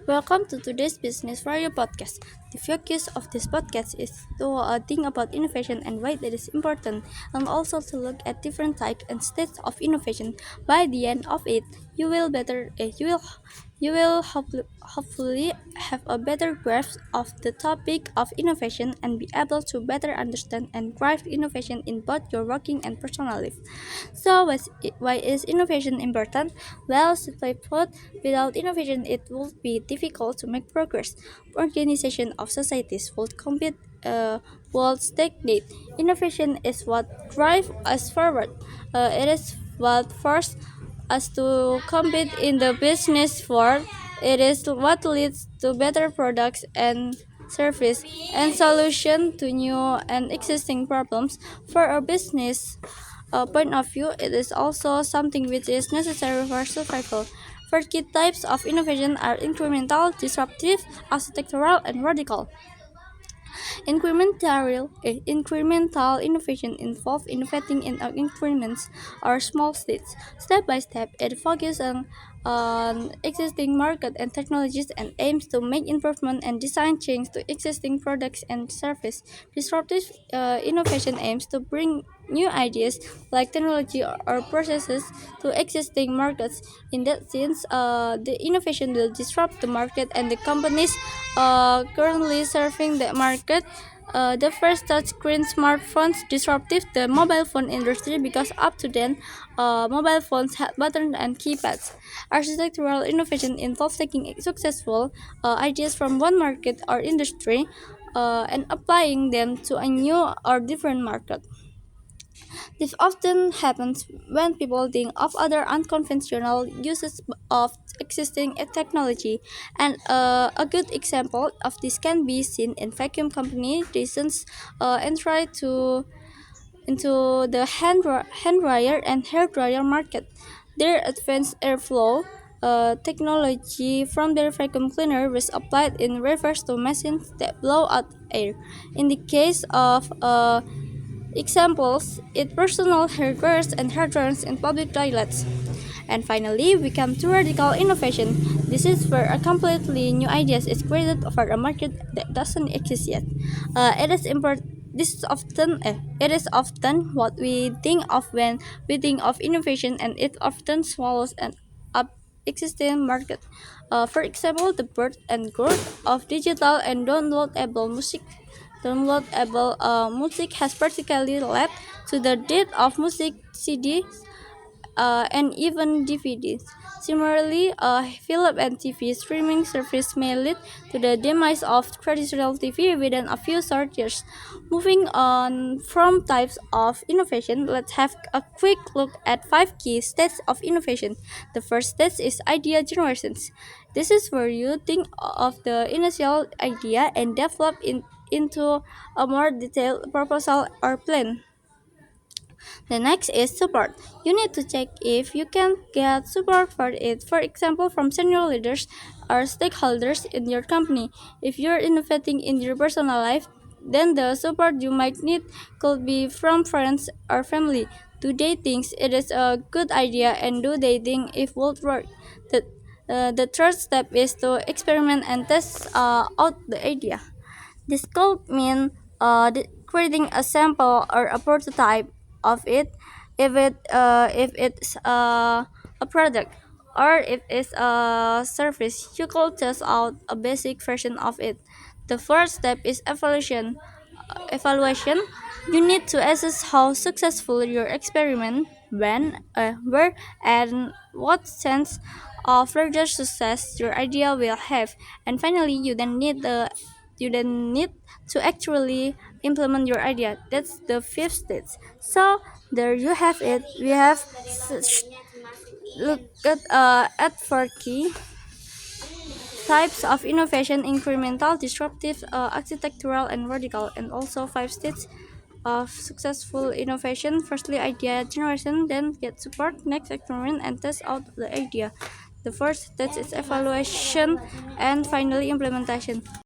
Welcome to today's Business Radio podcast. The focus of this podcast is to think about innovation and why it is important, and also to look at different types and states of innovation. By the end of it, you will hopefully have a better grasp of the topic of innovation and be able to better understand and drive innovation in both your working and personal life. So, why is innovation important? Well, simply put, without innovation, it would be difficult to make progress. Organization of societies would compete, would stagnate. Innovation is what drives us forward. It is what forces us to compete in the business world. It is what leads to better products and service and solution to new and existing problems for our business point of view. It is also something which is necessary for survival. First key types of innovation are incremental, disruptive, architectural, and radical. Incremental innovation involves innovating in increments or small steps. Step by step, it focuses on existing market and technologies and aims to make improvement and design change to existing products and services. Disruptive innovation aims to bring new ideas like technology or processes to existing markets. In that sense, the innovation will disrupt the market and the companies currently serving the market. The first touchscreen smartphones disrupted the mobile phone industry because up to then, mobile phones had buttons and keypads. Architectural innovation involves taking successful ideas from one market or industry and applying them to a new or different market. This often happens when people think of other unconventional uses of existing technology, and a good example of this can be seen in vacuum company recent entry into the hand dryer and hair dryer market. Their advanced airflow technology from their vacuum cleaner was applied in reverse to machines that blow out air. In the case of examples, it personal hair dryers and hair dryers in public toilets. And finally, we come to radical innovation. This is where a completely new idea is created for a market that doesn't exist yet. It is important. It is often what we think of when we think of innovation, and it often swallows an up existing market. For example, the birth and growth of digital and downloadable music has particularly led to the death of music CDs and even DVDs. Similarly, film and TV streaming service may lead to the demise of traditional TV within a few short years. Moving on from types of innovation, let's have a quick look at five key stages of innovation. The first stage is idea generation. This is where you think of the initial idea and develop into a more detailed proposal or plan. The next is support. You need to check if you can get support for it, for example, from senior leaders or stakeholders in your company. If you're innovating in your personal life, then the support you might need could be from friends or family. Do they think it is a good idea, and do they think it would work? The, the third step is to experiment and test out the idea. This could mean creating a sample or a prototype of it, if it's a product, or if it's a service. You could test out a basic version of it. The fourth step is evaluation. You need to assess how successful your experiment, when, where, and what sense of further success your idea will have. And finally, you then need to actually implement your idea. That's the fifth stage. So there you have it. We have looked at four key types of innovation: incremental, disruptive, architectural, and radical, and also five stages of successful innovation. Firstly, idea generation, then get support, next experiment and test out the idea. The first stage is evaluation, and finally implementation.